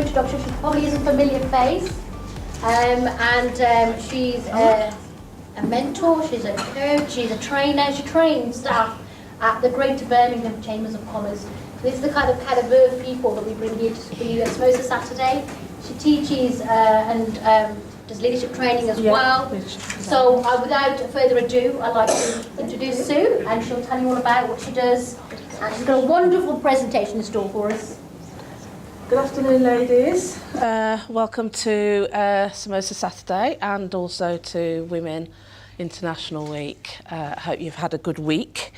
introduction. She probably is a familiar face. She's a mentor, she's a coach, she's a trainer. She trains staff at the Greater Birmingham Chambers of Commerce. This is the kind of caliber of people that we bring here to see at Samosa Saturday. She teaches and does leadership training as well. So without further ado, I'd like to introduce Sue, and she'll tell you all about what she does. And she's got a wonderful presentation in store for us. Good afternoon, ladies. Welcome to Samosa Saturday and also to Women International Week. I hope you've had a good week.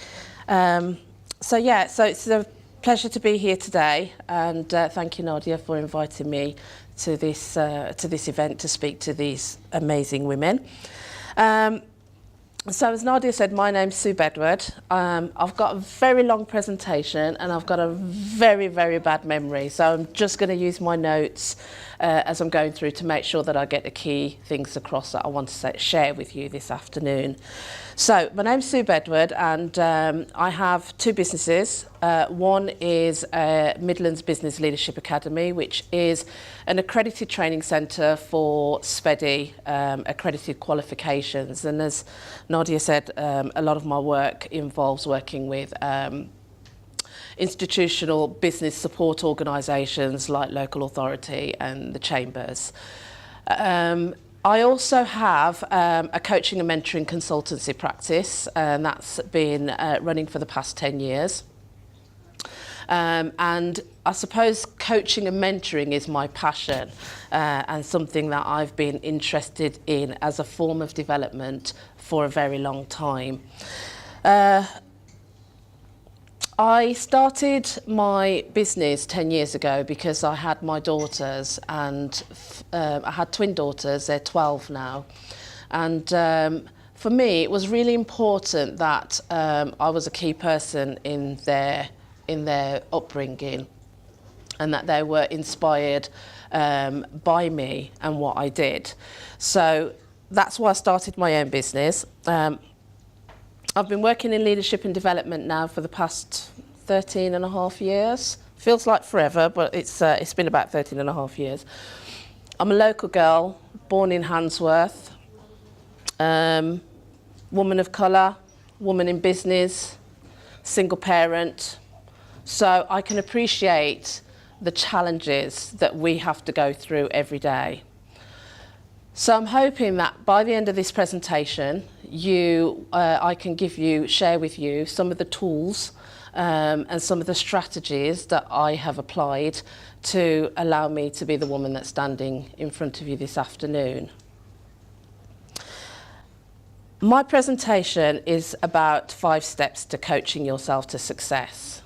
So it's a pleasure to be here today, and thank you, Nadia, for inviting me to this event to speak to these amazing women. So as Nadia said, my name's Sue Bedward. I've got a very long presentation and I've got a very, very bad memory. So I'm just going to use my notes as I'm going through to make sure that I get the key things across that I want to share with you this afternoon. So my name's Sue Bedward, and I have two businesses. One is Midlands Business Leadership Academy, which is an accredited training centre for SPEDI accredited qualifications. And as Nadia said, a lot of my work involves working with institutional business support organisations like local authority and the chambers. I also have a coaching and mentoring consultancy practice, and that's been running for the past 10 years. And I suppose coaching and mentoring is my passion and something that I've been interested in as a form of development for a very long time. I started my business 10 years ago because I had my daughters, and I had twin daughters, they're 12 now. And for me, it was really important that I was a key person in their upbringing, and that they were inspired by me and what I did. So that's why I started my own business. I've been working in leadership and development now for the past 13 and a half years. Feels like forever, but it's been about 13 and a half years. I'm a local girl, born in Handsworth, woman of colour, woman in business, single parent. So I can appreciate the challenges that we have to go through every day. So I'm hoping that by the end of this presentation, I can share with you some of the tools and some of the strategies that I have applied to allow me to be the woman that's standing in front of you this afternoon. My presentation is about 5 steps to coaching yourself to success.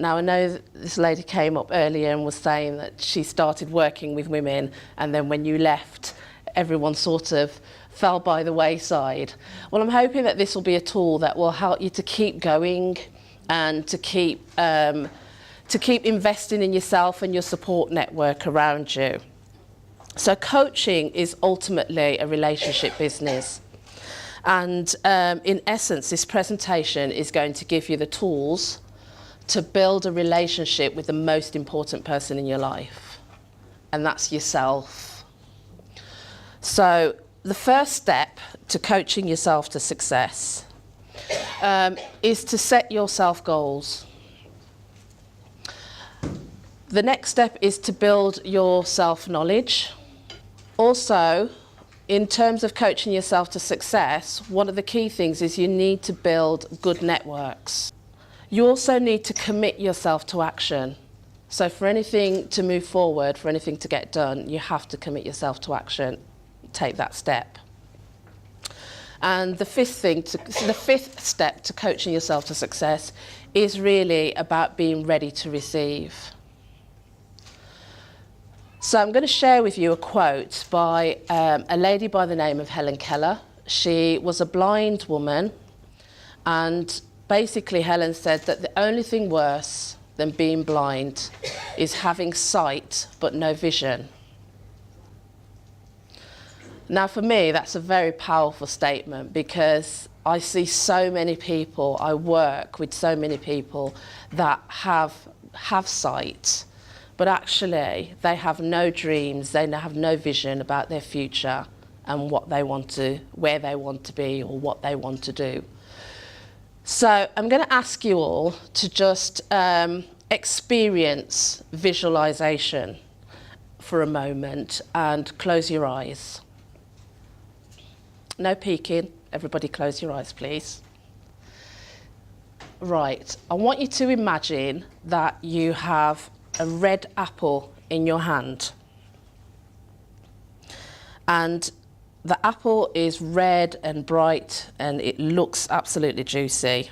Now, I know this lady came up earlier and was saying that she started working with women, and then when you left, everyone sort of fell by the wayside. Well, I'm hoping that this will be a tool that will help you to keep going and to keep investing in yourself and your support network around you. So coaching is ultimately a relationship business. And in essence, this presentation is going to give you the tools to build a relationship with the most important person in your life, and that's yourself. So the first step to coaching yourself to success is to set yourself goals. The next step is to build your self-knowledge. Also, in terms of coaching yourself to success, one of the key things is you need to build good networks. You also need to commit yourself to action. So for anything to move forward, for anything to get done, you have to commit yourself to action, take that step. And the fifth step to coaching yourself to success is really about being ready to receive. So I'm going to share with you a quote by a lady by the name of Helen Keller. She was a blind woman, and basically Helen said that the only thing worse than being blind is having sight but no vision. Now for me, that's a very powerful statement, because I see so many people, I work with so many people that have sight, but actually they have no dreams, they have no vision about their future and what they want to, where they want to be or what they want to do. So I'm going to ask you all to just experience visualization for a moment and close your eyes. No peeking, everybody close your eyes please. Right, I want you to imagine that you have a red apple in your hand. And the apple is red and bright and it looks absolutely juicy.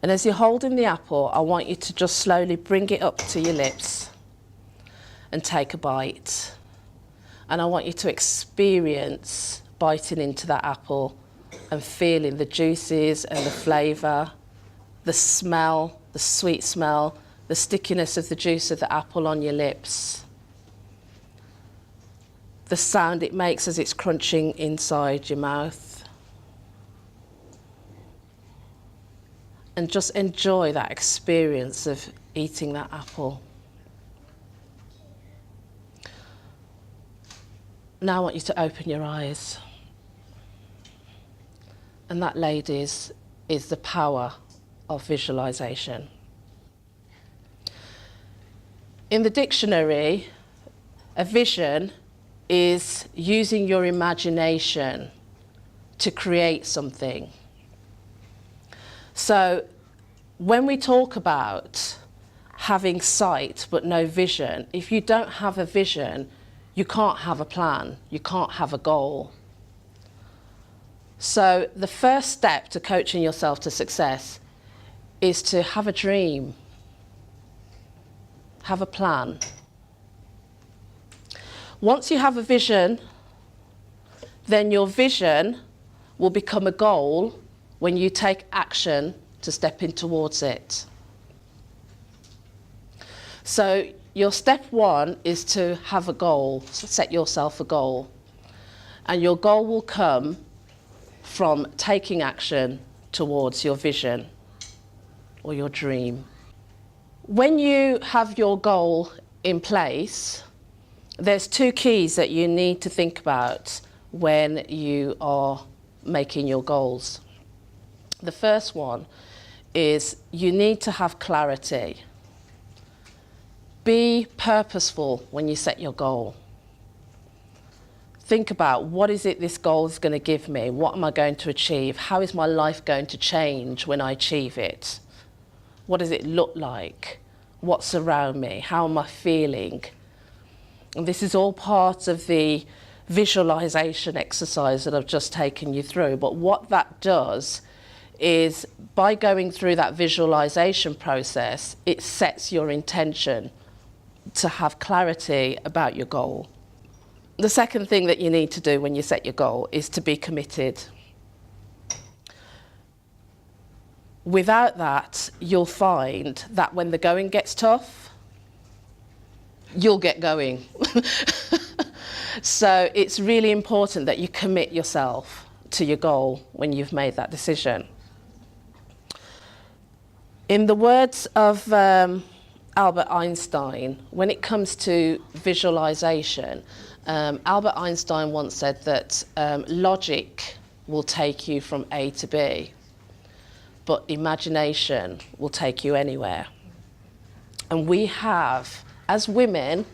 And as you're holding the apple, I want you to just slowly bring it up to your lips and take a bite. And I want you to experience biting into that apple and feeling the juices and the flavour, the smell, the sweet smell, the stickiness of the juice of the apple on your lips, the sound it makes as it's crunching inside your mouth. And just enjoy that experience of eating that apple. Now I want you to open your eyes. And that, ladies, is the power of visualization. In the dictionary, a vision is using your imagination to create something. So when we talk about having sight but no vision, if you don't have a vision, you can't have a plan, you can't have a goal. So the first step to coaching yourself to success is to have a dream, have a plan. Once you have a vision, then your vision will become a goal when you take action to step in towards it. So your step one is to have a goal, set yourself a goal. And your goal will come from taking action towards your vision or your dream. When you have your goal in place, there's two keys that you need to think about when you are making your goals. The first one is you need to have clarity. Be purposeful when you set your goal. Think about, what is it this goal is going to give me? What am I going to achieve? How is my life going to change when I achieve it? What does it look like? What's around me? How am I feeling? And this is all part of the visualization exercise that I've just taken you through. But what that does is, by going through that visualization process, it sets your intention to have clarity about your goal. The second thing that you need to do when you set your goal is to be committed. Without that, you'll find that when the going gets tough, you'll get going. So it's really important that you commit yourself to your goal when you've made that decision. In the words of Albert Einstein, when it comes to visualization, Albert Einstein once said that logic will take you from A to B, but imagination will take you anywhere. And we have, as women,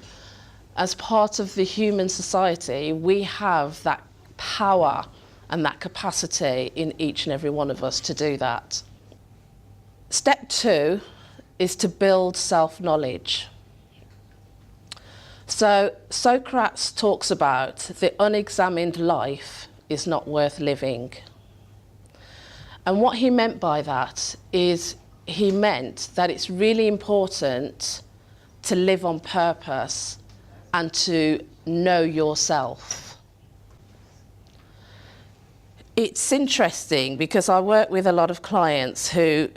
as part of the human society, we have that power and that capacity in each and every one of us to do that. Step two is to build self-knowledge. So Socrates talks about the unexamined life is not worth living. And what he meant by that is, he meant that it's really important to live on purpose and to know yourself. It's interesting because I work with a lot of clients who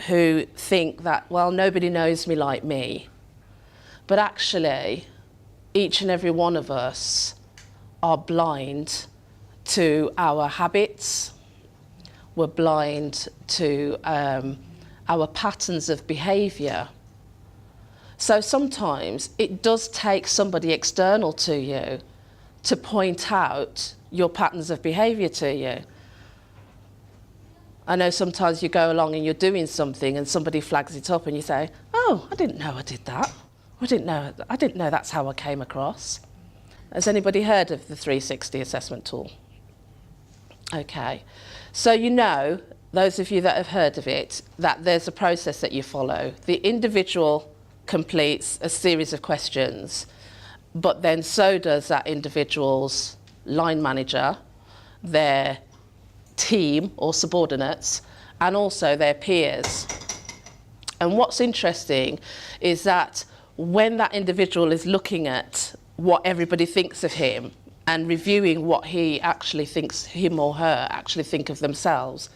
think that, well, nobody knows me like me. But actually, each and every one of us are blind to our habits. We're blind to our patterns of behaviour. So sometimes it does take somebody external to you to point out your patterns of behaviour to you. I know sometimes you go along and you're doing something and somebody flags it up and you say, oh, I didn't know I did that. I didn't know that's how I came across. Has anybody heard of the 360 assessment tool? Okay. So you know, those of you that have heard of it, that there's a process that you follow. The individual completes a series of questions, but then so does that individual's line manager, their team or subordinates, and also their peers. And what's interesting is that when that individual is looking at what everybody thinks of him and reviewing what he actually thinks, him or her actually think of themselves,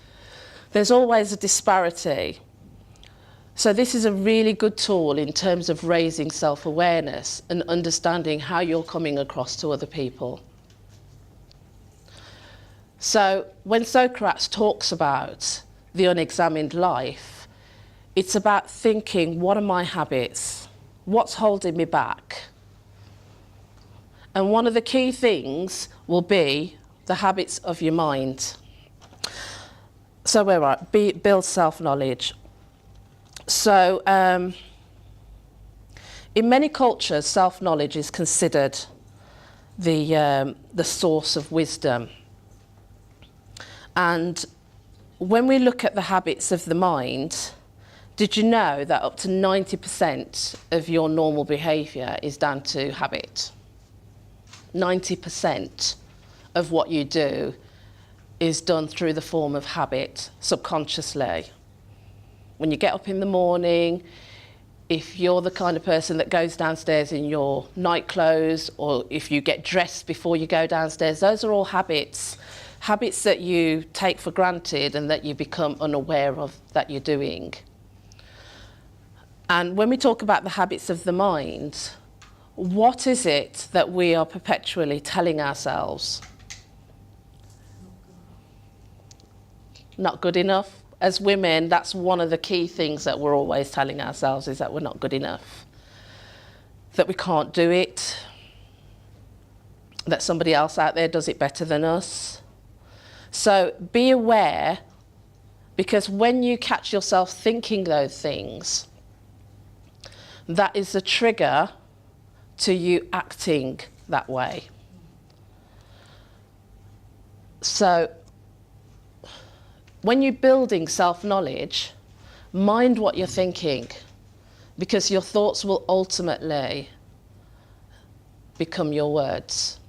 there's always a disparity. So this is a really good tool in terms of raising self-awareness and understanding how you're coming across to other people. So when Socrates talks about the unexamined life, it's about thinking, what are my habits? What's holding me back? And one of the key things will be the habits of your mind. So we're right, build self-knowledge. So in many cultures, self-knowledge is considered the source of wisdom. And when we look at the habits of the mind, did you know that up to 90% of your normal behaviour is down to habit? 90% of what you do is done through the form of habit, subconsciously. When you get up in the morning, if you're the kind of person that goes downstairs in your night clothes, or if you get dressed before you go downstairs, those are all habits. Habits that you take for granted and that you become unaware of that you're doing. And when we talk about the habits of the mind, what is it that we are perpetually telling ourselves? Not good enough. As women, that's one of the key things that we're always telling ourselves, is that we're not good enough, that we can't do it, that somebody else out there does it better than us. So be aware, because when you catch yourself thinking those things, that is the trigger to you acting that way. So when you're building self-knowledge, mind what you're thinking, because your thoughts will ultimately become your words.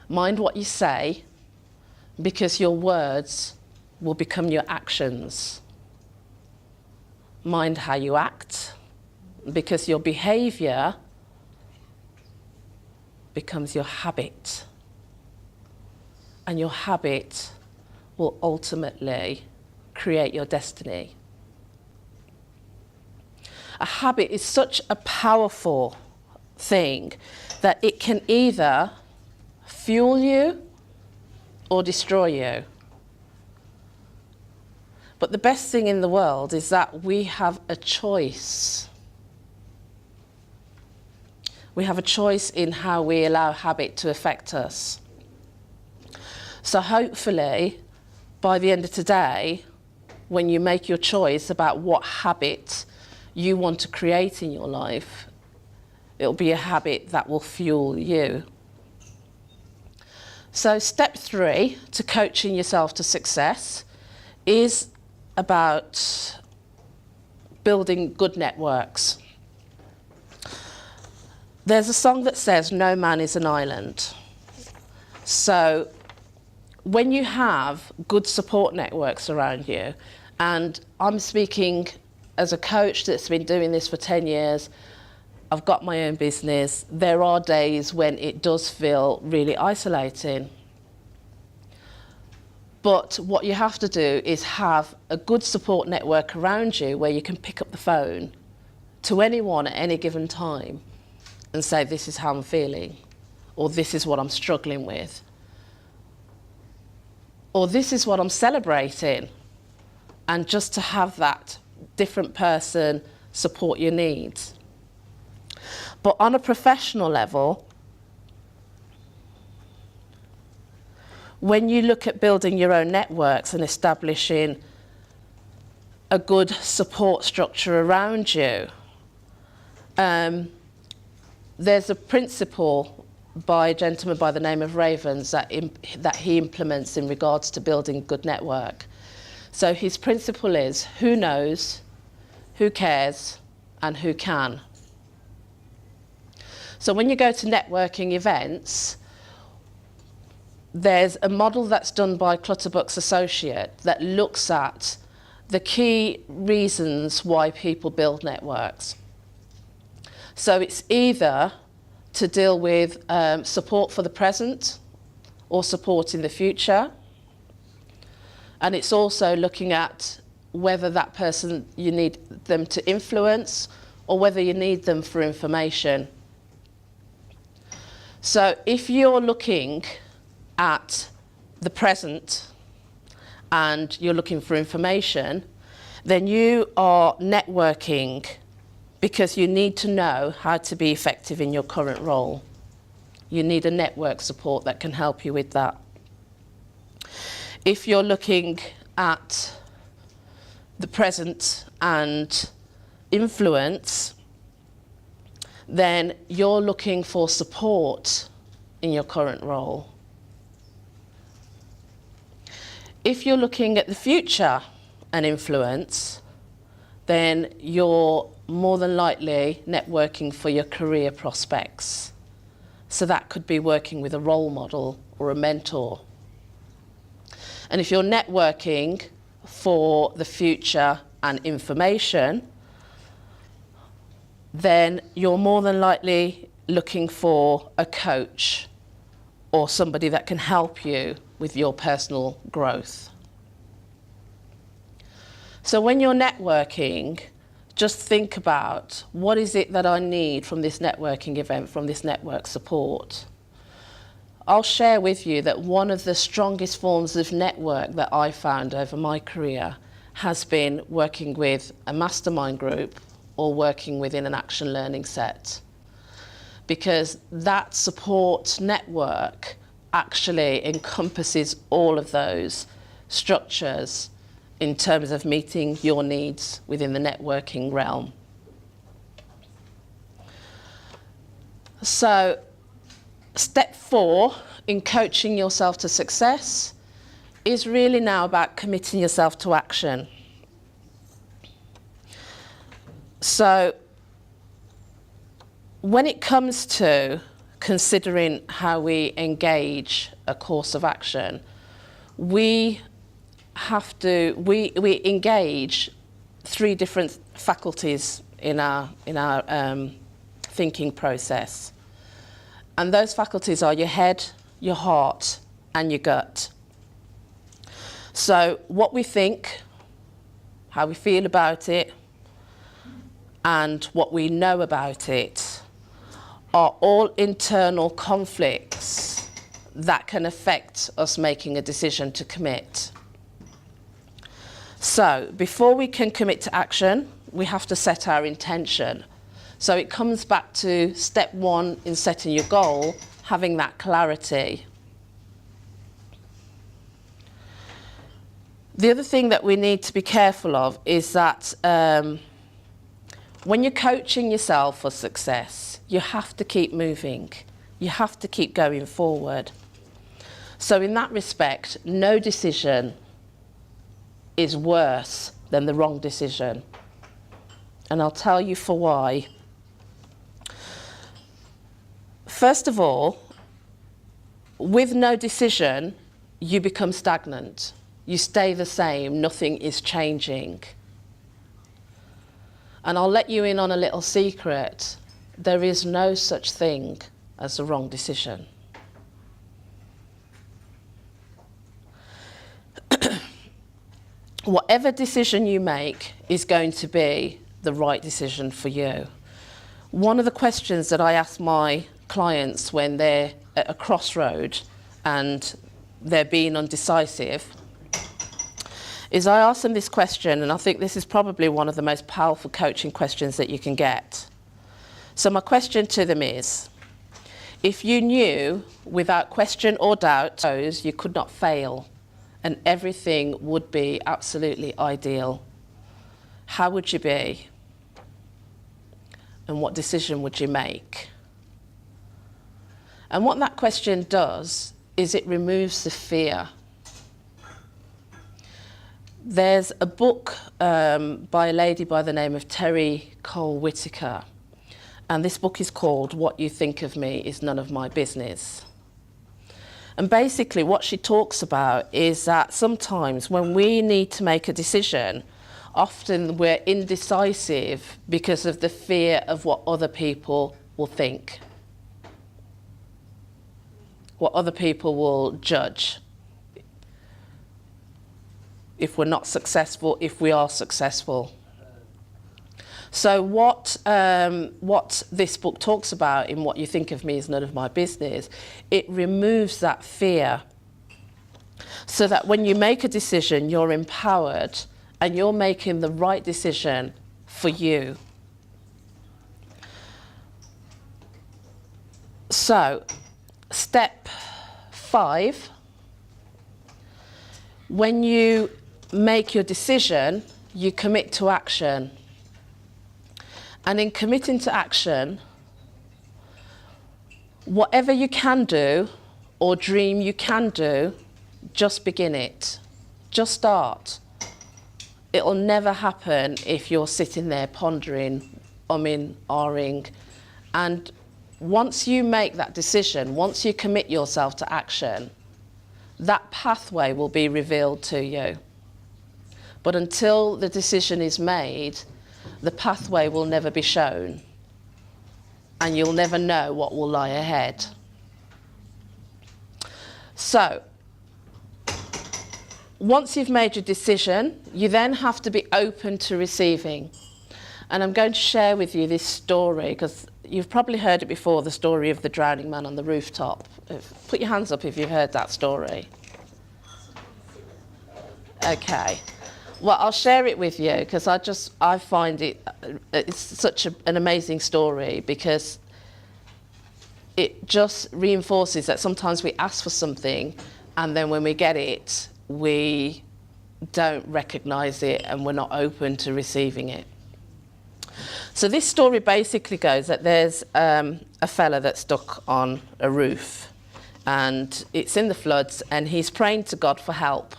Mind what you say, because your words will become your actions. Mind how you act, because your behaviour becomes your habit. And your habit will ultimately create your destiny. A habit is such a powerful thing that it can either fuel you or destroy you. But the best thing in the world is that we have a choice. We have a choice in how we allow habit to affect us. So hopefully, by the end of today, when you make your choice about what habit you want to create in your life, it'll be a habit that will fuel you. So step 3 to coaching yourself to success is about building good networks. There's a song that says, "No man is an island." So when you have good support networks around you, and I'm speaking as a coach that's been doing this for 10 years, I've got my own business, there are days when it does feel really isolating. But what you have to do is have a good support network around you where you can pick up the phone to anyone at any given time and say, this is how I'm feeling, or this is what I'm struggling with, or this is what I'm celebrating. And just to have that different person support your needs. But on a professional level, when you look at building your own networks and establishing a good support structure around you, there's a principle by a gentleman by the name of Ravens that he implements in regards to building a good network. So his principle is who knows, who cares, and who can. So when you go to networking events, there's a model that's done by Clutterbuck's associate that looks at the key reasons why people build networks. So it's either to deal with support for the present or support in the future. And it's also looking at whether that person, you need them to influence or whether you need them for information. So if you're looking at the present and you're looking for information, then you are networking because you need to know how to be effective in your current role. You need a network support that can help you with that. If you're looking at the present and influence, then you're looking for support in your current role. If you're looking at the future and influence, then you're more than likely networking for your career prospects. So that could be working with a role model or a mentor. And if you're networking for the future and information, then you're more than likely looking for a coach or somebody that can help you with your personal growth. So when you're networking, just think about what is it that I need from this networking event, from this network support. I'll share with you that one of the strongest forms of network that I found over my career has been working with a mastermind group or working within an action learning set. Because that support network actually encompasses all of those structures in terms of meeting your needs within the networking realm. So, step 4 in coaching yourself to success is really now about committing yourself to action. So, when it comes to considering how we engage a course of action, we engage 3 different faculties in our thinking process. And those faculties are your head, your heart, and your gut. So what we think, how we feel about it, and what we know about it are all internal conflicts that can affect us making a decision to commit. So before we can commit to action, we have to set our intention. So it comes back to step 1 in setting your goal, having that clarity. The other thing that we need to be careful of is that when you're coaching yourself for success, you have to keep moving. You have to keep going forward. So in that respect, no decision is worse than the wrong decision. And I'll tell you for why. First of all, with no decision, you become stagnant. You stay the same, nothing is changing. And I'll let you in on a little secret. There is no such thing as the wrong decision. Whatever decision you make is going to be the right decision for you. One of the questions that I ask my clients when they're at a crossroad and they're being undecisive is I asked them this question, and I think this is probably one of the most powerful coaching questions that you can get. So my question to them is, if you knew without question or doubt you could not fail and everything would be absolutely ideal, how would you be? And what decision would you make? And what that question does is it removes the fear. There's a book by a lady by the name of Terry Cole Whitaker, and this book is called What You Think of Me Is None of My Business. And basically what she talks about is that sometimes when we need to make a decision, often we're indecisive because of the fear of what other people will think, what other people will judge. If we're not successful, if we are successful. So what this book talks about in What You Think of Me Is None of My Business, it removes that fear so that when you make a decision, you're empowered and you're making the right decision for you. So, step 5, when you make your decision, you commit to action. And in committing to action, whatever you can do or dream you can do, just begin it. Just start. It'll never happen if you're sitting there pondering, ahhing. And once you make that decision, once you commit yourself to action, that pathway will be revealed to you. But until the decision is made, the pathway will never be shown, and you'll never know what will lie ahead. So, once you've made your decision, you then have to be open to receiving. And I'm going to share with you this story, because you've probably heard it before, the story of the drowning man on the rooftop. Put your hands up if you've heard that story. Okay. Well, I'll share it with you because I find it's such an amazing story, because it just reinforces that sometimes we ask for something and then when we get it, we don't recognise it and we're not open to receiving it. So this story basically goes that there's a fella that's stuck on a roof and it's in the floods and he's praying to God for help.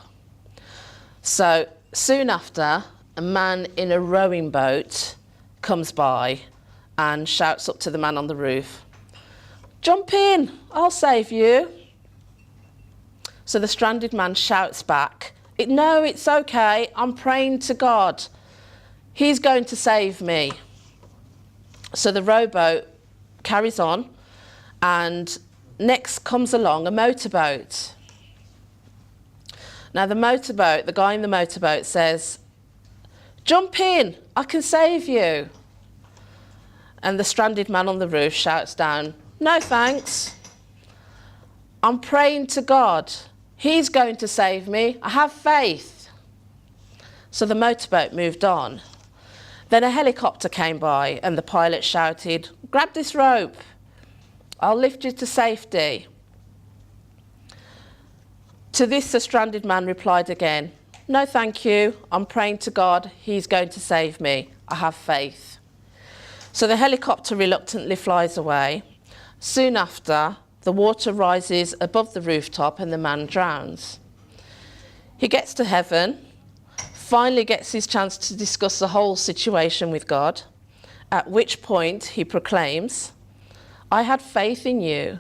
So soon after, a man in a rowing boat comes by and shouts up to the man on the roof, "Jump in, I'll save you." So the stranded man shouts back, "No, it's okay, I'm praying to God. He's going to save me." So the rowboat carries on, and next comes along a motorboat. Now the guy in the motorboat says, "Jump in, I can save you." And the stranded man on the roof shouts down, "No thanks, I'm praying to God. He's going to save me, I have faith." So the motorboat moved on. Then a helicopter came by and the pilot shouted, "Grab this rope, I'll lift you to safety." To this, the stranded man replied again, "No, thank you. I'm praying to God. He's going to save me. I have faith." So the helicopter reluctantly flies away. Soon after, the water rises above the rooftop and the man drowns. He gets to heaven, finally gets his chance to discuss the whole situation with God, at which point he proclaims, "I had faith in you,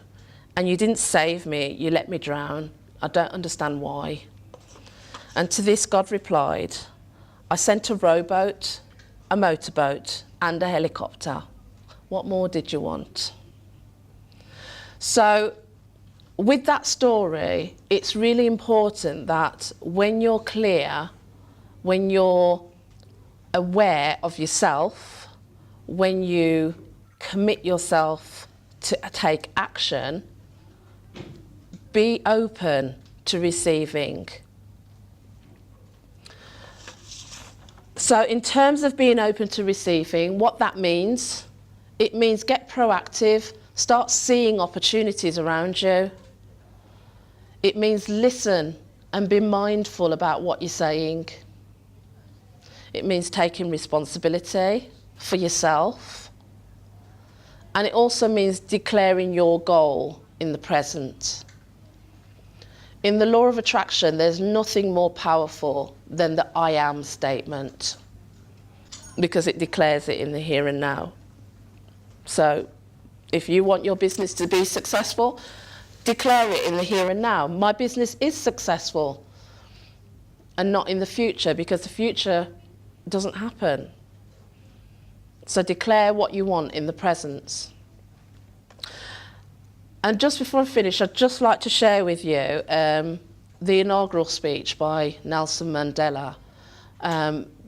and you didn't save me, you let me drown. I don't understand why." And to this God replied, "I sent a rowboat, a motorboat, and a helicopter. What more did you want?" So with that story, it's really important that when you're clear, when you're aware of yourself, when you commit yourself to take action, be open to receiving. So in terms of being open to receiving, what that means, it means get proactive, start seeing opportunities around you. It means listen and be mindful about what you're saying. It means taking responsibility for yourself. And it also means declaring your goal in the present. In the law of attraction, there's nothing more powerful than the I am statement, because it declares it in the here and now. So if you want your business to be successful, declare it in the here and now. My business is successful, and not in the future, because the future doesn't happen. So declare what you want in the present. And just before I finish, I'd just like to share with you the inaugural speech by Nelson Mandela,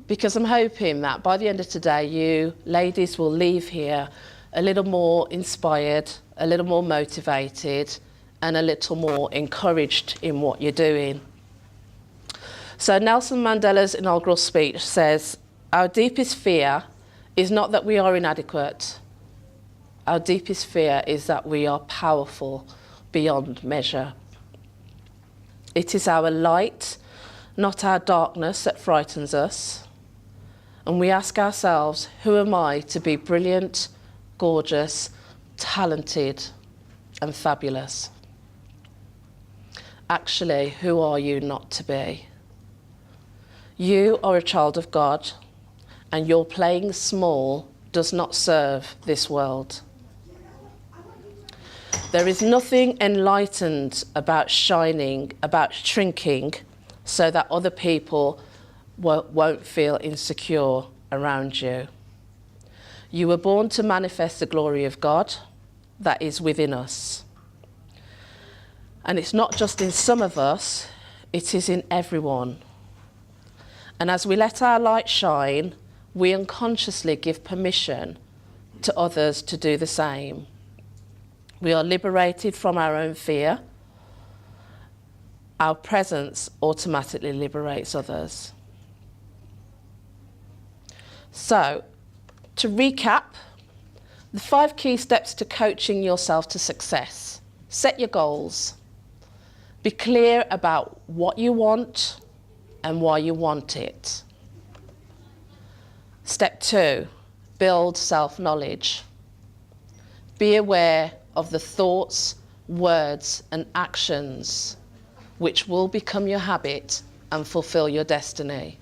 because I'm hoping that by the end of today, you ladies will leave here a little more inspired, a little more motivated, and a little more encouraged in what you're doing. So Nelson Mandela's inaugural speech says, "Our deepest fear is not that we are inadequate. Our deepest fear is that we are powerful beyond measure. It is our light, not our darkness, that frightens us. And we ask ourselves, who am I to be brilliant, gorgeous, talented, and fabulous? Actually, who are you not to be? You are a child of God, and your playing small does not serve this world. There is nothing enlightened about shining, about shrinking, so that other people won't feel insecure around you. You were born to manifest the glory of God that is within us. And it's not just in some of us, it is in everyone. And as we let our light shine, we unconsciously give permission to others to do the same. We are liberated from our own fear. Our presence automatically liberates others. So, to recap, the 5 key steps to coaching yourself to success. Set your goals. Be clear about what you want and why you want it. Step 2, build self-knowledge. Be aware of the thoughts, words, and actions which will become your habit and fulfill your destiny.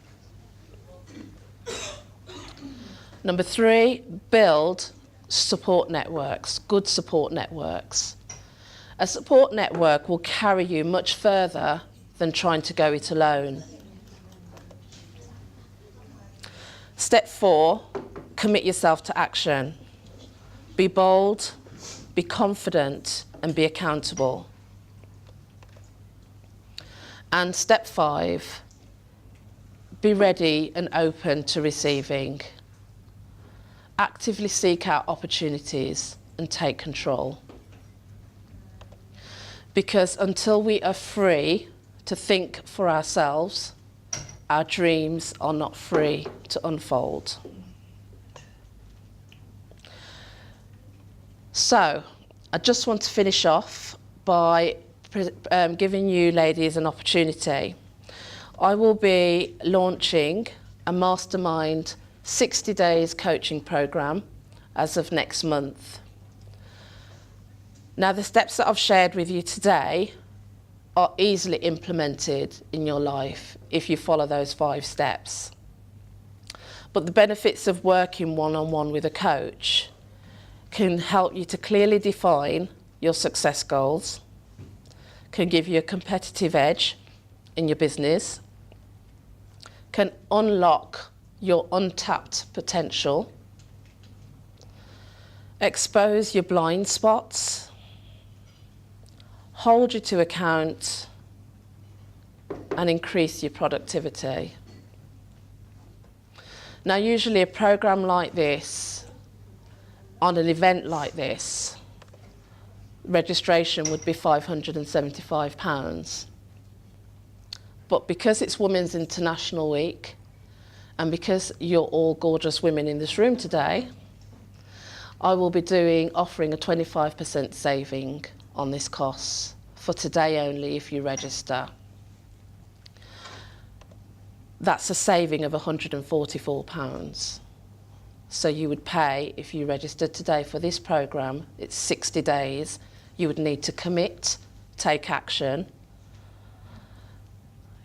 Number 3, build support networks, good support networks. A support network will carry you much further than trying to go it alone. Step 4, commit yourself to action. Be bold, be confident, and be accountable. And step 5, be ready and open to receiving. Actively seek out opportunities and take control. Because until we are free to think for ourselves, our dreams are not free to unfold. So, I just want to finish off by giving you ladies an opportunity. I will be launching a mastermind 60 days coaching program as of next month. Now, the steps that I've shared with you today are easily implemented in your life if you follow those 5 steps. But the benefits of working one-on-one with a coach can help you to clearly define your success goals, can give you a competitive edge in your business, can unlock your untapped potential, expose your blind spots, hold you to account, and increase your productivity. Now, usually a program like this, on an event like this, registration would be £575. But because it's Women's International Week, And because you're all gorgeous women in this room today, I will be offering a 25% saving on this cost for today only if you register. That's a saving of £144. So you would pay, if you registered today for this programme, it's 60 days, you would need to commit, take action,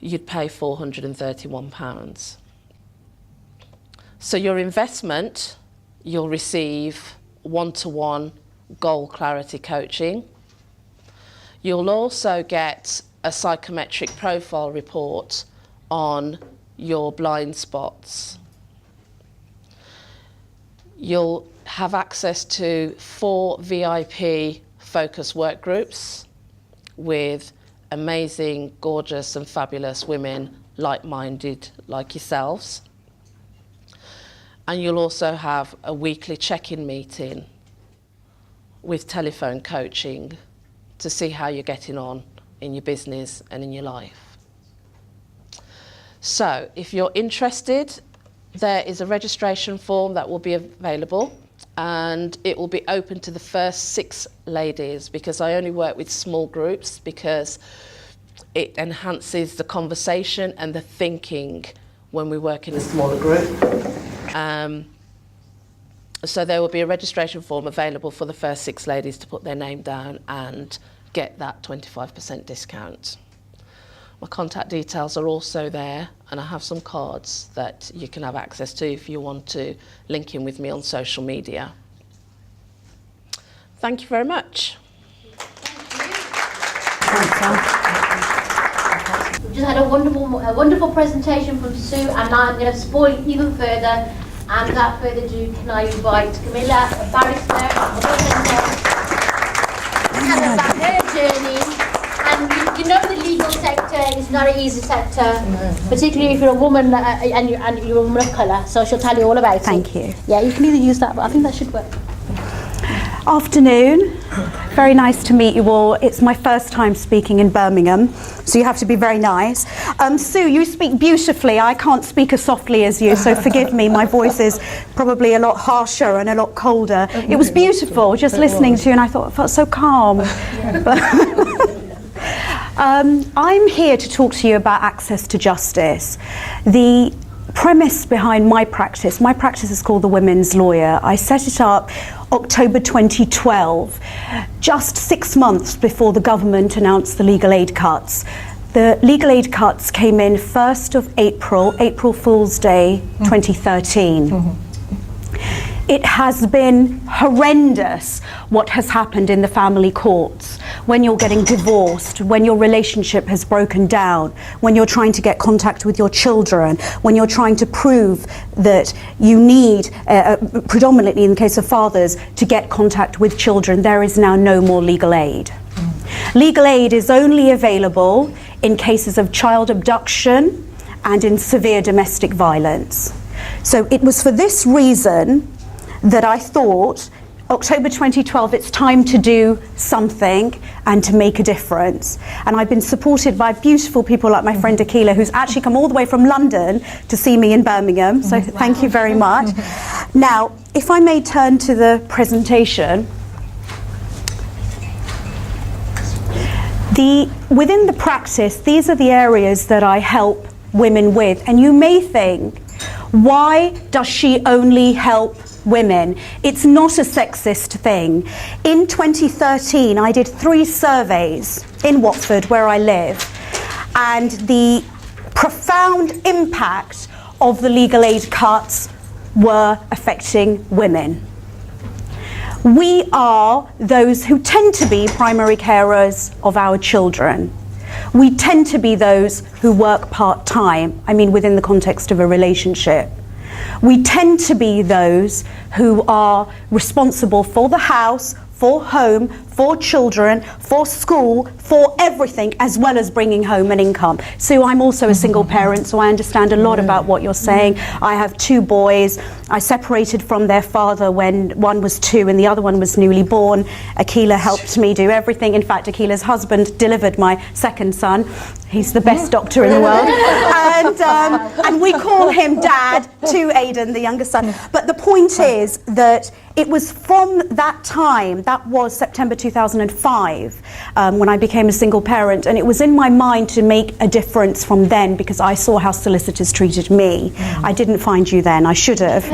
you'd pay £431. So your investment, you'll receive one-to-one goal clarity coaching. You'll also get a psychometric profile report on your blind spots. You'll have access to 4 VIP focus work groups with amazing, gorgeous and fabulous women like-minded like yourselves. And you'll also have a weekly check-in meeting with telephone coaching to see how you're getting on in your business and in your life. So if you're interested, there is a registration form that will be available, and it will be open to the first 6 ladies, because I only work with small groups because it enhances the conversation and the thinking when we work in a smaller group. So there will be a registration form available for the first 6 ladies to put their name down and get that 25% discount. My contact details are also there, and I have some cards that you can have access to if you want to link in with me on social media. Thank you very much. We just had a wonderful presentation from Sue, and now I'm going to spoil even further. And without further ado, can I invite Camilla, a barrister, and about her journey. And you know the legal sector is not an easy sector, particularly if you're a woman and you're a woman of colour. So she'll tell you all about it. Thank you. Yeah, you can either use that, but I think that should work. Afternoon. Very nice to meet you all. It's my first time speaking in Birmingham, so you have to be very nice. Sue, you speak beautifully. I can't speak as softly as you, so forgive me. My voice is probably a lot harsher and a lot colder. It was beautiful just listening to you, and I thought it felt so calm. But I'm here to talk to you about access to justice. The premise behind my practice is called the Women's Lawyer. I set it up October 2012, just 6 months before the government announced the legal aid cuts. The legal aid cuts came in 1st of April, April Fool's Day 2013. It has been horrendous what has happened in the family courts when you're getting divorced, when your relationship has broken down, when you're trying to get contact with your children, when you're trying to prove that you need, predominantly in the case of fathers, to get contact with children. There is now no more legal aid. Legal aid is only available in cases of child abduction and in severe domestic violence. So it was for this reason that I thought, October 2012, it's time to do something and to make a difference. And I've been supported by beautiful people like my friend Akila, who's actually come all the way from London to see me in Birmingham, so thank you very much. Now, if I may turn to the presentation. Within the practice, these are the areas that I help women with. And you may think, why does she only help women? It's not a sexist thing. In 2013, I did 3 surveys in Watford, where I live, and the profound impact of the legal aid cuts were affecting women. We are those who tend to be primary carers of our children. We tend to be those who work part-time, I mean within the context of a relationship. We tend to be those who are responsible for the house, for home, for children, for school, for everything, as well as bringing home an income. So I'm also a single parent, so I understand a lot about what you're saying. I have 2 boys. I separated from their father when one was 2 and the other one was newly born. Akila helped me do everything. In fact, Akila's husband delivered my second son. He's the best doctor in the world. And we call him Dad to Aidan, the younger son. But the point is that it was from that time, that was September 2005, when I became a single parent, and it was in my mind to make a difference from then because I saw how solicitors treated me. I didn't find you then, I should have.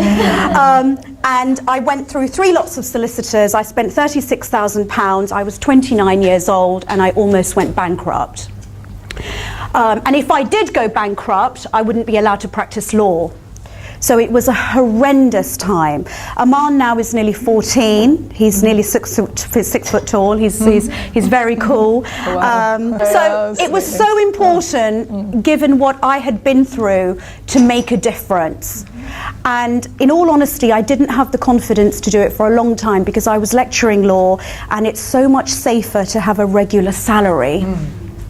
And I went through 3 lots of solicitors. I spent £36,000. I was 29 years old and I almost went bankrupt. And if I did go bankrupt, I wouldn't be allowed to practice law. So it was a horrendous time. Aman now is nearly 14. He's nearly 6 foot tall. He's very cool. So it was so important, given what I had been through, to make a difference. And in all honesty, I didn't have the confidence to do it for a long time because I was lecturing law, and it's so much safer to have a regular salary.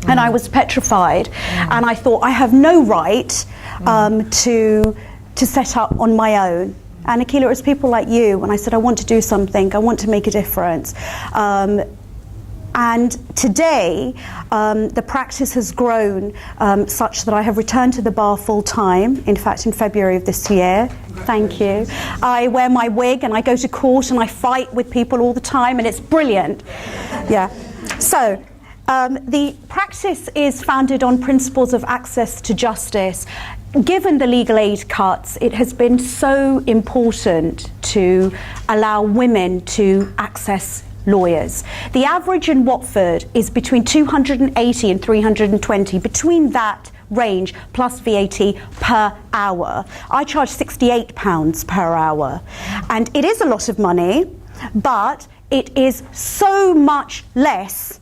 And I was petrified, and I thought I have no right to set up on my own. And Akila, it was people like you, and I said, I want to do something, I want to make a difference. And today, the practice has grown such that I have returned to the bar full time, in fact, in February of this year. Thank you. I wear my wig and I go to court and I fight with people all the time, and it's brilliant. Yeah. So, the practice is founded on principles of access to justice. Given the legal aid cuts, it has been so important to allow women to access lawyers. The average in Watford is between 280 and 320, between that range plus VAT per hour. I charge £68 per hour, and it is a lot of money, but it is so much less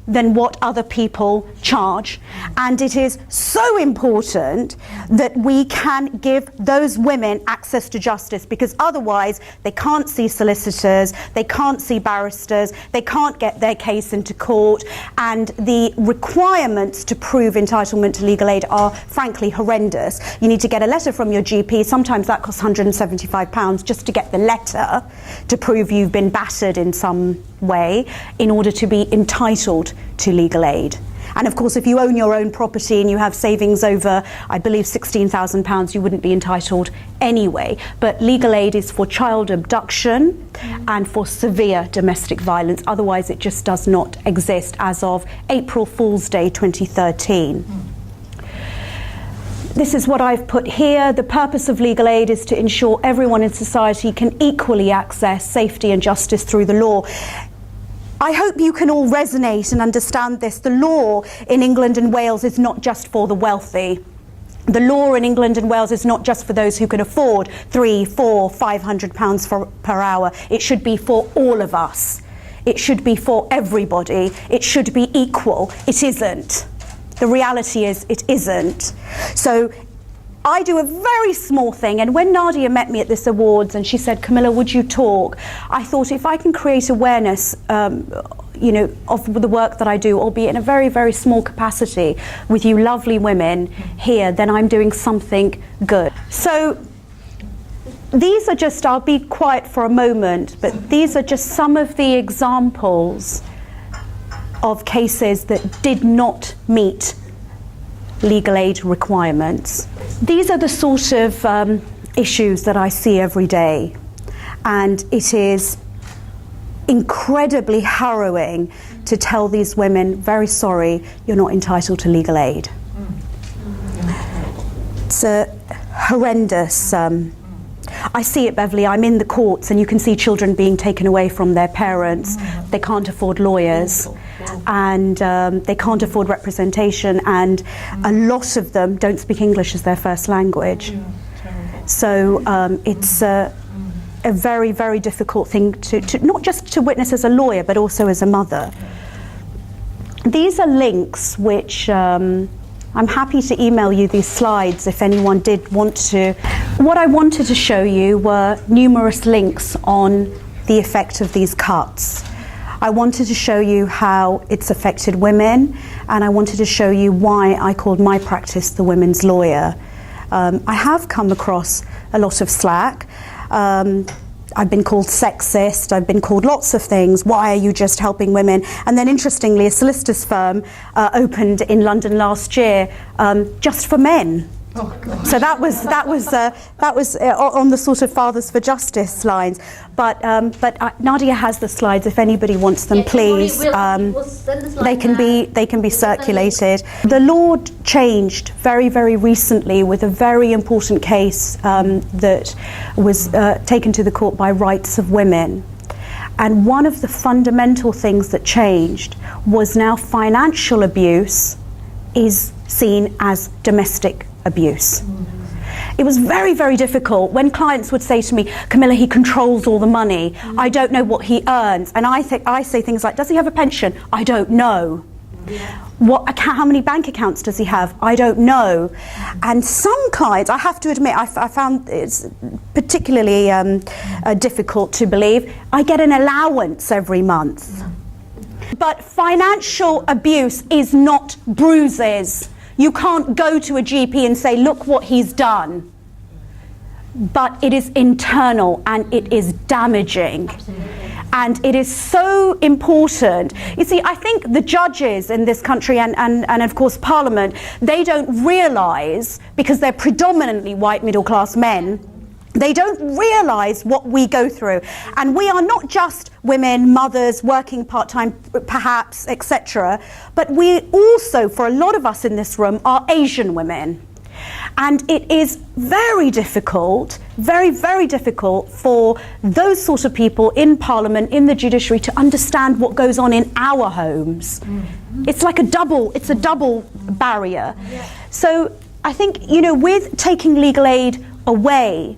than what other people charge, and it is so important that we can give those women access to justice, because otherwise they can't see solicitors, they can't see barristers, they can't get their case into court, and the requirements to prove entitlement to legal aid are frankly horrendous. You need to get a letter from your GP. Sometimes that costs £175 just to get the letter to prove you've been battered in some way in order to be entitled to legal aid. And of course, if you own your own property and you have savings over, I believe, £16,000, you wouldn't be entitled anyway. But legal aid is for child abduction and for severe domestic violence. Otherwise, it just does not exist as of April Fool's Day 2013. This is what I've put here. The purpose of legal aid is to ensure everyone in society can equally access safety and justice through the law. I hope you can all resonate and understand this. The law in England and Wales is not just for the wealthy. The law in England and Wales is not just for those who can afford £300, £400, £500 per hour. It should be for all of us. It should be for everybody. It should be equal. It isn't. The reality is it isn't. So I do a very small thing, and when Nadia met me at this awards and she said, Camilla, would you talk? I thought, if I can create awareness of the work that I do, albeit in a very, very small capacity with you lovely women here, then I'm doing something good. So these are just, I'll be quiet for a moment, but these are just some of the examples of cases that did not meet legal aid requirements. These are the sort of issues that I see every day, and it is incredibly harrowing to tell these women, very sorry, you're not entitled to legal aid. It's a horrendous I see it, Beverley. I'm in the courts and you can see children being taken away from their parents. They can't afford lawyers and they can't afford representation, and a lot of them don't speak English as their first language. So it's a very, very difficult thing to not just to witness as a lawyer, but also as a mother. These are links which I'm happy to email you these slides if anyone did want to. What I wanted to show you were numerous links on the effect of these cuts. I wanted to show you how it's affected women, and I wanted to show you why I called my practice the women's lawyer. I have come across a lot of slack. I've been called sexist, I've been called lots of things. Why are you just helping women? And then interestingly, a solicitor's firm opened in London last year just for men. Oh, God. So that was on the sort of Fathers for Justice lines. But Nadia has the slides. If anybody wants them, Yeah, please. we'll send the slides They can be circulated. The law changed very, very recently with a very important case that was taken to the court by Rights of Women. And one of the fundamental things that changed was now financial abuse is seen as domestic abuse. It was very, very difficult when clients would say to me, Camilla, he controls all the money. I don't know what he earns. And I say things like, does he have a pension? I don't know. How many bank accounts does he have? I don't know. And some clients, I have to admit, I found it's particularly difficult to believe, I get an allowance every month. But financial abuse is not bruises. You can't go to a GP and say, look what he's done. But it is internal and it is damaging. Absolutely. And it is so important. You see, I think the judges in this country and of course Parliament, they don't realise, because they're predominantly white middle class men, they don't realise what we go through. And we are not just women, mothers, working part-time perhaps, etc. But we also, for a lot of us in this room, are Asian women. And it is very difficult, very, very difficult for those sort of people in Parliament, in the judiciary, to understand what goes on in our homes. It's like a double barrier. Yeah. So I think, with taking legal aid away,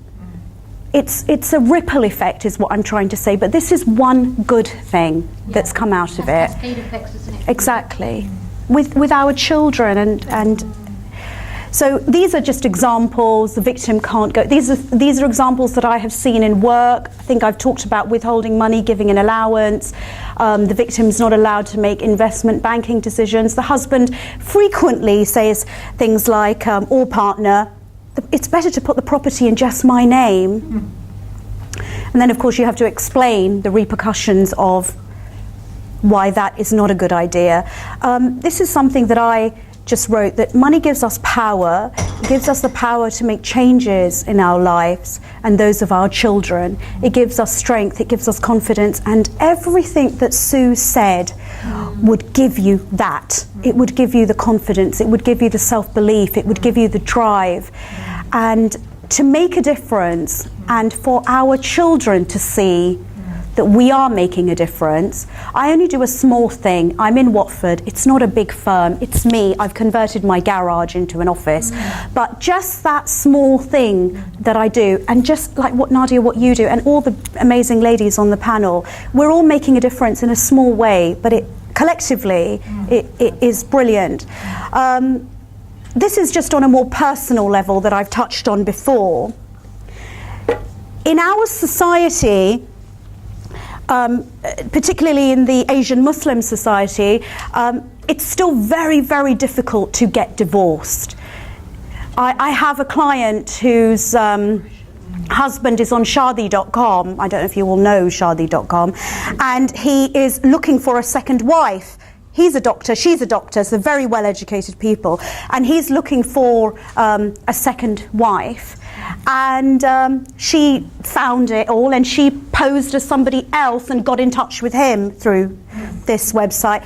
it's a ripple effect is what I'm trying to say, but this is one good thing that's come out of it. Cascade effects, isn't it? Exactly. With our children and so these are just examples. The victim can't go. These are examples that I have seen in work. I think I've talked about withholding money, giving an allowance. The victim's not allowed to make investment banking decisions. The husband frequently says things like, or partner, it's better to put the property in just my name. And then of course you have to explain the repercussions of why that is not a good idea. This is something that I just wrote, that money gives us power. It gives us the power to make changes in our lives and those of our children. It gives us strength, it gives us confidence, and everything that Sue said would give you that. It would give you the confidence, it would give you the self-belief, it would give you the drive. And to make a difference, and for our children to see that we are making a difference. I only do a small thing. I'm in Watford. It's not a big firm. It's me. I've converted my garage into an office. But just that small thing that I do, and just like what Nadia, what you do, and all the amazing ladies on the panel, we're all making a difference in a small way, but it collectively, it is brilliant. This is just on a more personal level that I've touched on before. In our society, particularly in the Asian Muslim society, it's still very, very difficult to get divorced. I have a client whose husband is on Shaadi.com. I don't know if you all know Shaadi.com. And he is looking for a second wife. He's a doctor, she's a doctor, so very well-educated people. And he's looking for a second wife. And she found it all, and she posed as somebody else and got in touch with him through this website.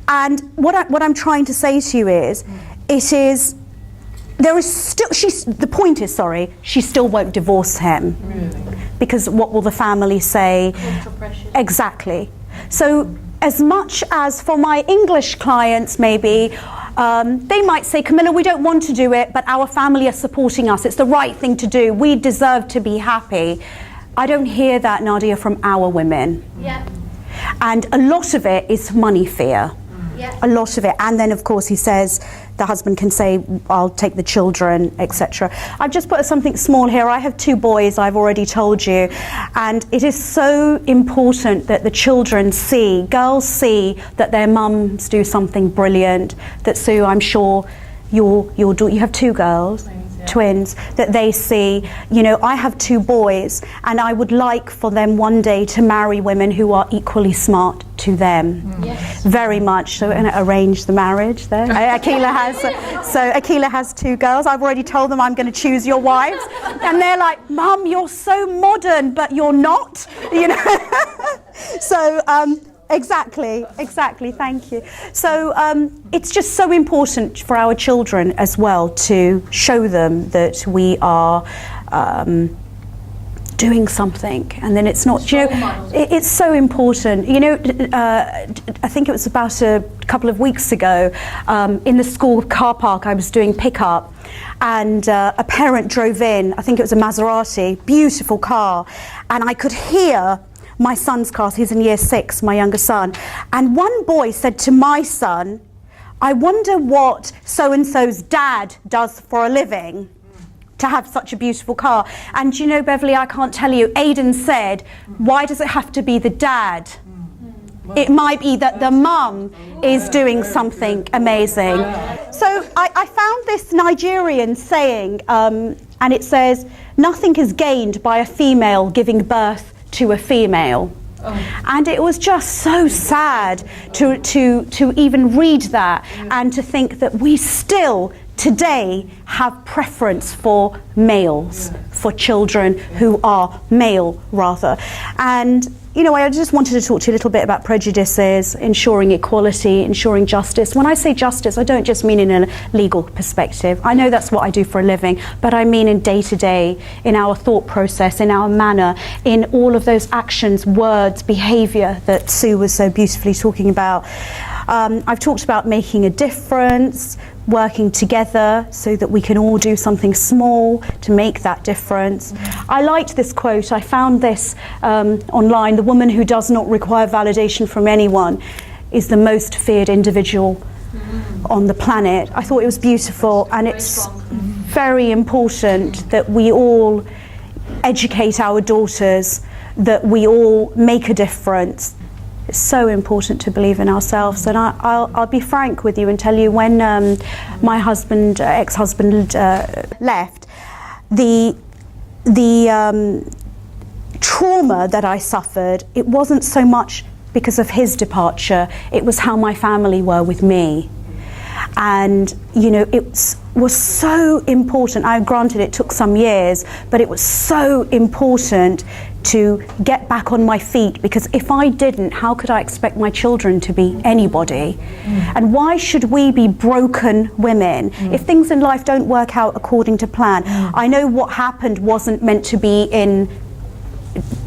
And what I'm trying to say to you is, there is still, the point is, she still won't divorce him. Really? Because what will the family say? Cultural pressure. Exactly. So as much as for my English clients maybe, they might say, Camilla, we don't want to do it, but our family are supporting us. It's the right thing to do. We deserve to be happy. I don't hear that, Nadia, from our women. Yeah. And a lot of it is money fear. Yeah. A lot of it. And then, of course, he says, the husband can say, I'll take the children, etc. I've just put something small here. I have 2 boys, I've already told you. And it is so important that the children see, girls see that their mums do something brilliant. That Sue, I'm sure you have 2 girls. twins, that they see, you know, I have 2 boys and I would like for them one day to marry women who are equally smart to them. Yes. Very much. So, and arrange the marriage there. Akila has 2 girls. I've already told them I'm going to choose your wives, and they're like, Mum, you're so modern, but you're not, you know. So exactly, thank you. So it's just so important for our children as well to show them that we are doing something, and then it's not, you know, it's so important. You know, I think it was about a couple of weeks ago, in the school car park I was doing pickup, and a parent drove in, I think it was a Maserati, beautiful car, and I could hear my son's class, he's in year 6, my younger son, and one boy said to my son, I wonder what so-and-so's dad does for a living to have such a beautiful car. And you know, Beverley, I can't tell you, Aidan said, why does it have to be the dad? It might be that the mum is doing something amazing. So I found this Nigerian saying, and it says, nothing is gained by a female giving birth to a female. And it was just so sad to even read that, and to think that we still today have preference for males, for children who are male rather. And you know, I just wanted to talk to you a little bit about prejudices, ensuring equality, ensuring justice. When I say justice, I don't just mean in a legal perspective. I know that's what I do for a living, but I mean in day-to-day, in our thought process, in our manner, in all of those actions, words, behaviour that Sue was so beautifully talking about. I've talked about making a difference, working together so that we can all do something small to make that difference. I liked this quote. I found this online. The woman who does not require validation from anyone is the most feared individual on the planet. I thought it was beautiful, and it's very important that we all educate our daughters, that we all make a difference. It's so important to believe in ourselves. And I'll be frank with you and tell you, when my husband, ex-husband, left, the trauma that I suffered, it wasn't so much because of his departure, it was how my family were with me. And you know, it was so important. Granted, it took some years, but it was so important to get back on my feet, because if I didn't, how could I expect my children to be anybody? And why should we be broken women if things in life don't work out according to plan? I know what happened wasn't meant to be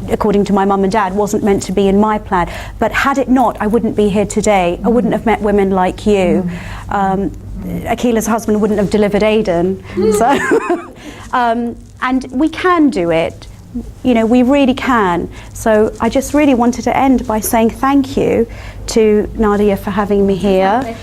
according to my mum and dad, wasn't meant to be in my plan, but had it not, I wouldn't be here today. I wouldn't have met women like you. Akila's husband wouldn't have delivered Aidan. So, and we can do it. You know, we really can. So I just really wanted to end by saying thank you to Nadia for having me here.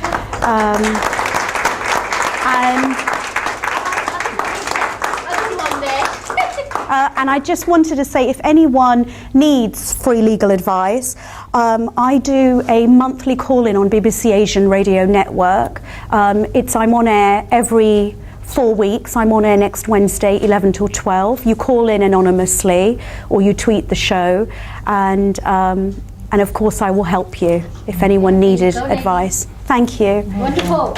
And I just wanted to say, if anyone needs free legal advice, I do a monthly call-in on BBC Asian Radio Network. I'm on air every 4 weeks. I'm on air next Wednesday, 11 till 12. You call in anonymously, or you tweet the show, and of course I will help you if anyone needed advice. Thank you. Wonderful.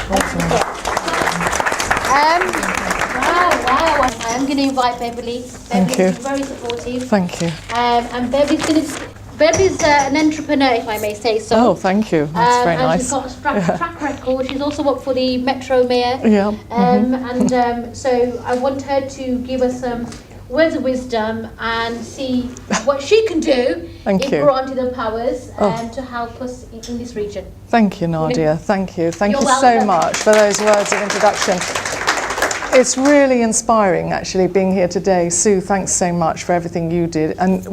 Wow. I'm going to invite Beverley. Thank you. Very supportive. Thank you. And Beverley's an entrepreneur, if I may say so. Oh, thank you. That's very nice. She's got a track record. She's also worked for the Metro Mayor. Yeah. And so I want her to give us some words of wisdom and see what she can do if granted the powers to help us in this region. Thank you, Nadia. Thank you. Thank You're you welcome. so much for those words of introduction. It's really inspiring, actually, being here today. Sue, thanks so much for everything you did. And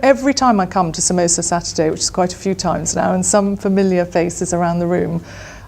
every time I come to Samosa Saturday, which is quite a few times now, and some familiar faces around the room,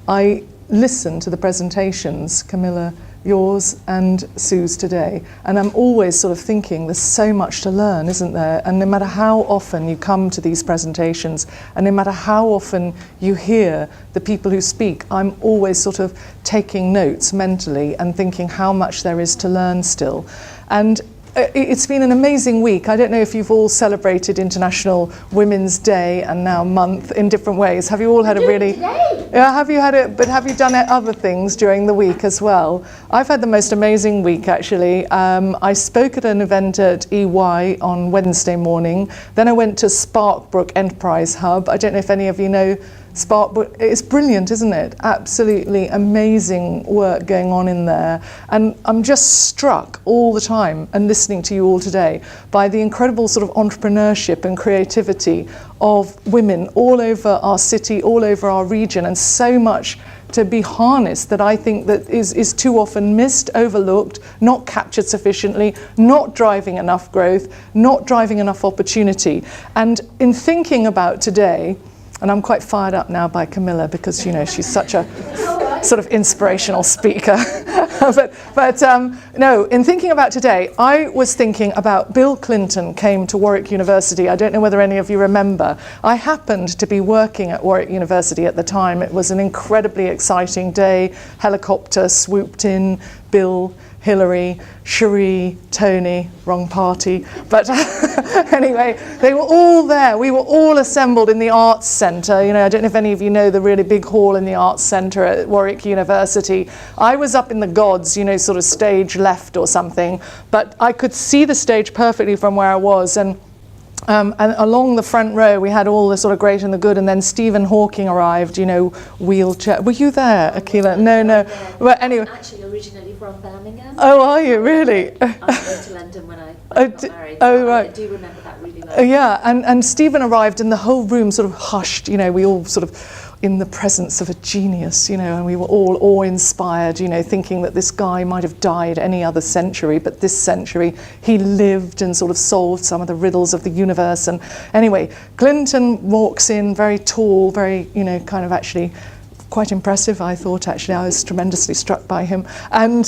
I listen to the presentations. Camilla yours and Sue's today. And I'm always sort of thinking there's so much to learn, isn't there? And no matter how often you come to these presentations, and no matter how often you hear the people who speak, I'm always sort of taking notes mentally and thinking how much there is to learn still. And it's been an amazing week. I don't know if you've all celebrated International Women's Day and now month in different ways. Have you all had a really... Today. Yeah, have you had it? But have you done other things during the week as well? I've had the most amazing week, actually. I spoke at an event at EY on Wednesday morning. Then I went to Sparkbrook Enterprise Hub. I don't know if any of you know Sparkbrook. It's brilliant, isn't it? Absolutely amazing work going on in there. And I'm just struck all the time, and listening to you all today, by the incredible sort of entrepreneurship and creativity of women all over our city, all over our region, and so much to be harnessed that I think that is too often missed, overlooked, not captured sufficiently, not driving enough growth, not driving enough opportunity. And in thinking about today, and I'm quite fired up now by Camilla because, you know, she's such a sort of inspirational speaker. but no, in thinking about today, I was thinking about Bill Clinton came to Warwick University. I don't know whether any of you remember. I happened to be working at Warwick University at the time. It was an incredibly exciting day. Helicopter swooped in, Bill, Hillary, Cherie, Tony, wrong party. But anyway, they were all there. We were all assembled in the Arts Centre. You know, I don't know if any of you know the really big hall in the Arts Centre at Warwick University. I was up in the gods, you know, sort of stage left or something, but I could see the stage perfectly from where I was. And along the front row, we had all the sort of great and the good, and then Stephen Hawking arrived, you know, wheelchair. Were you there, Akila? No. But anyway. I'm actually originally from Birmingham. Oh, are you really? I moved to London when I got married. So right. I do remember that really well. Yeah, and Stephen arrived, and the whole room sort of hushed. You know, we all sort of in the presence of a genius, you know, and we were all awe-inspired, you know, thinking that this guy might have died any other century, but this century he lived and sort of solved some of the riddles of the universe. And anyway, Clinton walks in, very tall, very, you know, kind of actually quite impressive, I thought, actually. I was tremendously struck by him. And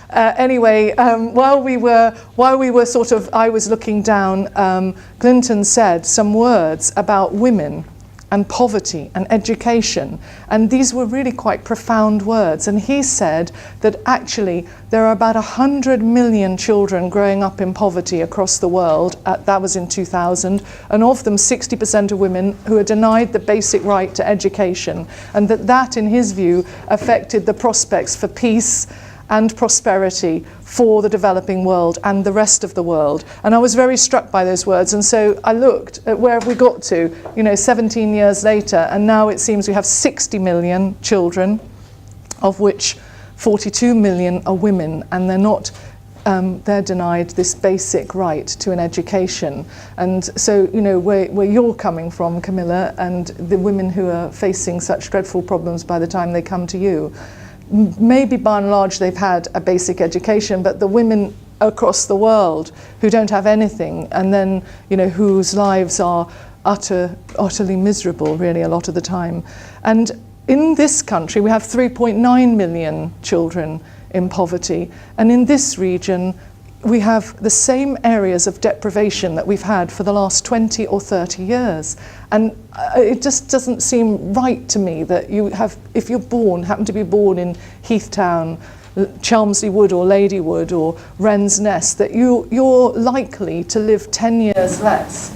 anyway, while we were sort of, I was looking down, Clinton said some words about women and poverty and education. And these were really quite profound words. And he said that actually there are about 100 million children growing up in poverty across the world. That was in 2000. And of them, 60% are women who are denied the basic right to education. And that, in his view, affected the prospects for peace and prosperity for the developing world and the rest of the world. And I was very struck by those words. And so I looked at where have we got to, you know, 17 years later, and now it seems we have 60 million children, of which 42 million are women, and they're not, they're denied this basic right to an education. And so, you know, where you're coming from, Camilla, and the women who are facing such dreadful problems by the time they come to you, maybe by and large they've had a basic education, but the women across the world who don't have anything, and then, you know, whose lives are utterly miserable, really, a lot of the time. And in this country, we have 3.9 million children in poverty, and in this region, we have the same areas of deprivation that we've had for the last 20 or 30 years. And it just doesn't seem right to me that you have, if you're happen to be born in Heathtown, Chelmsley Wood or Ladywood or Wren's Nest, that you're likely to live 10 years less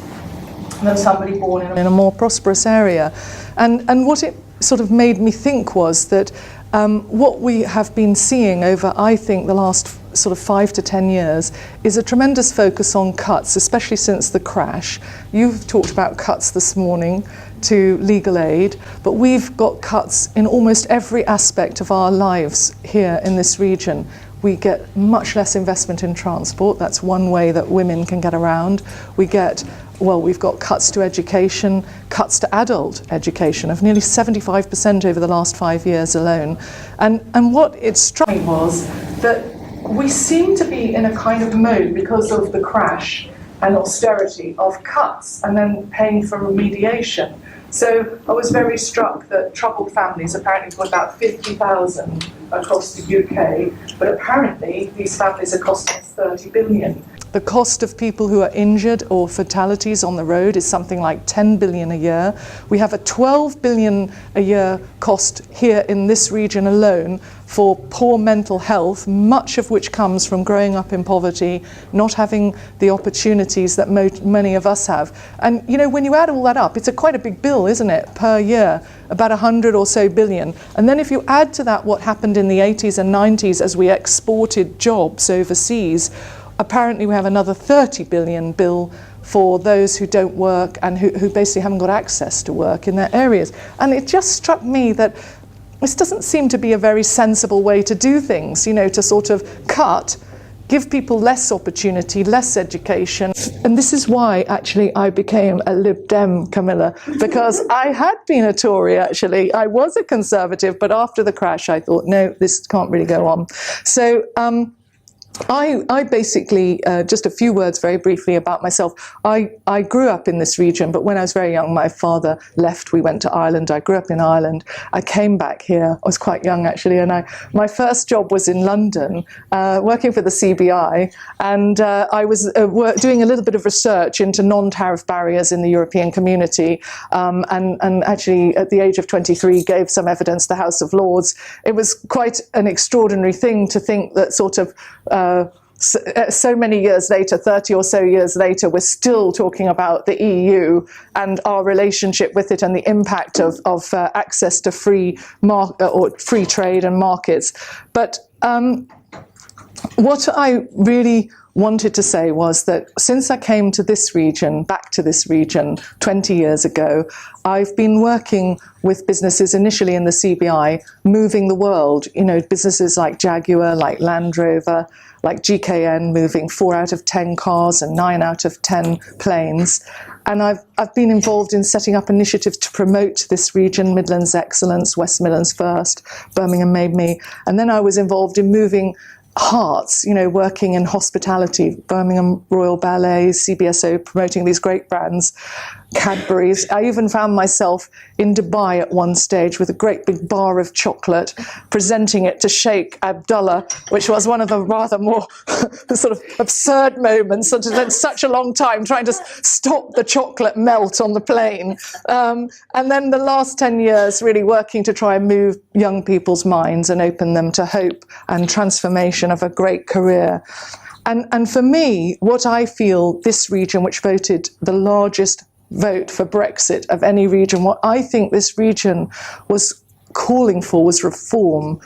than somebody born in a more prosperous area. And what it sort of made me think was that what we have been seeing over, I think, the last sort of 5 to 10 years is a tremendous focus on cuts, especially since the crash. You've talked about cuts this morning to legal aid, but we've got cuts in almost every aspect of our lives here in this region. We get much less investment in transport. That's one way that women can get around. We've got cuts to education, cuts to adult education of nearly 75% over the last 5 years alone. And what it struck me was that we seem to be in a kind of mode, because of the crash and austerity, of cuts and then paying for remediation. So I was very struck that troubled families, apparently got about 50,000 across the UK, but apparently these families are costing 30 billion. The cost of people who are injured or fatalities on the road is something like 10 billion a year. We have a 12 billion a year cost here in this region alone for poor mental health, much of which comes from growing up in poverty, not having the opportunities that many of us have. And you know, when you add all that up, it's quite a big bill, isn't it, per year, about 100 or so billion. And then if you add to that what happened in the 80s and 90s as we exported jobs overseas, apparently we have another 30 billion bill for those who don't work and who basically haven't got access to work in their areas. And it just struck me that this doesn't seem to be a very sensible way to do things, you know, to sort of cut, give people less opportunity, less education. And this is why actually I became a Lib Dem, Camilla, because I had been a Tory actually. I was a Conservative, but after the crash I thought, no, this can't really go on. So I basically, just a few words very briefly about myself. I grew up in this region, but when I was very young, my father left. We went to Ireland. I grew up in Ireland. I came back here. I was quite young, actually, and my first job was in London, working for the CBI, and I was doing a little bit of research into non-tariff barriers in the European community, and actually, at the age of 23, gave some evidence to the House of Lords. It was quite an extraordinary thing to think that sort of so many years later, 30 or so years later, we're still talking about the EU and our relationship with it and the impact of access to free trade and markets. But what I really wanted to say was that since I came to this region, back to this region 20 years ago, I've been working with businesses initially in the CBI, moving the world, you know, businesses like Jaguar, like Land Rover, like GKN, moving 4 out of 10 cars and 9 out of 10 planes. And I've been involved in setting up initiatives to promote this region, Midlands Excellence, West Midlands First, Birmingham Made Me. And then I was involved in moving hearts, you know, working in hospitality, Birmingham Royal Ballet, CBSO, promoting these great brands, Cadbury's. I even found myself in Dubai at one stage with a great big bar of chocolate, presenting it to Sheikh Abdullah, which was one of the rather more sort of absurd moments. It had such a long time trying to stop the chocolate melt on the plane. And then the last 10 years really working to try and move young people's minds and open them to hope and transformation of a great career. And for me, what I feel this region, which voted the largest vote for Brexit of any region, what I think this region was calling for was reform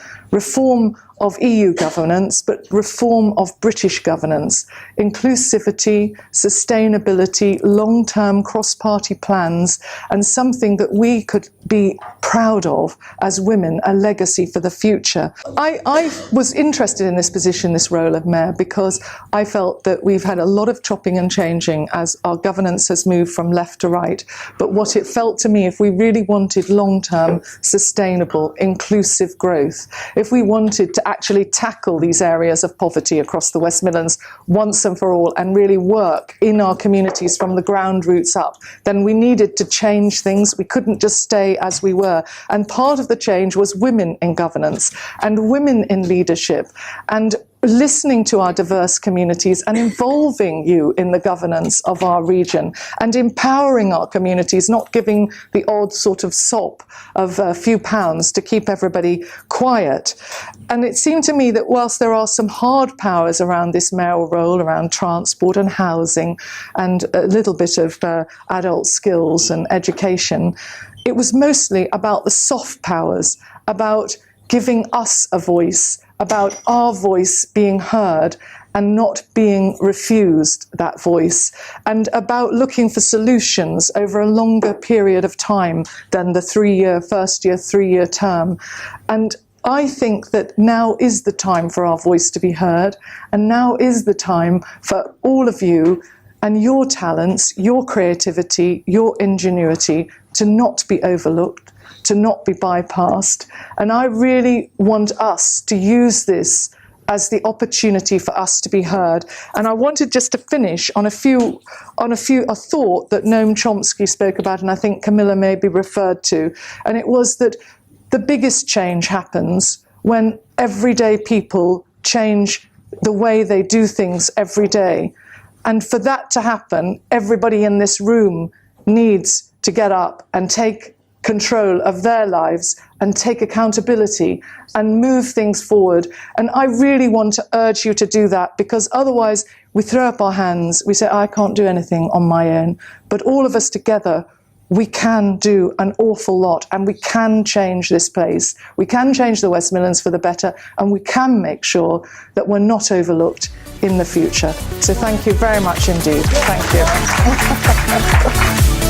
of EU governance, but reform of British governance, inclusivity, sustainability, long-term cross-party plans, and something that we could be proud of as women, a legacy for the future. I was interested in this position, this role of mayor, because I felt that we've had a lot of chopping and changing as our governance has moved from left to right. But what it felt to me, if we really wanted long-term, sustainable, inclusive growth, if we wanted to actually tackle these areas of poverty across the West Midlands once and for all and really work in our communities from the ground roots up, then we needed to change things. We couldn't just stay as we were. And part of the change was women in governance and women in leadership and listening to our diverse communities and involving you in the governance of our region and empowering our communities, not giving the odd sort of sop of a few pounds to keep everybody quiet. And it seemed to me that whilst there are some hard powers around this mayoral role, around transport and housing and a little bit of adult skills and education, it was mostly about the soft powers, about giving us a voice, about our voice being heard and not being refused that voice, and about looking for solutions over a longer period of time than the first year, 3-year term. And I think that now is the time for our voice to be heard, and now is the time for all of you and your talents, your creativity, your ingenuity to not be overlooked, to not be bypassed. And I really want us to use this as the opportunity for us to be heard. And I wanted just to finish on a thought that Noam Chomsky spoke about, and I think Camilla may be referred to, and it was that the biggest change happens when everyday people change the way they do things every day. And for that to happen, everybody in this room needs to get up and take control of their lives and take accountability and move things forward. And I really want to urge you to do that, because otherwise we throw up our hands, we say, I can't do anything on my own. But all of us together, we can do an awful lot, and we can change this place. We can change the West Midlands for the better, and we can make sure that we're not overlooked in the future. So thank you very much indeed. Thank you.